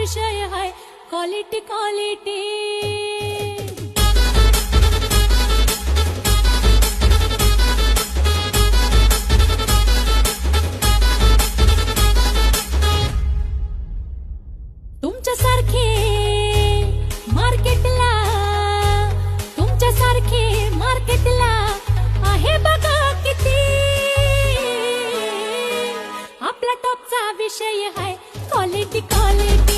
विषय है quality quality. तुमच्यासारखे मार्केटला आहे बघा किती। आपला टॉपचा विषय आहे क्वालिटी क्वालिटी।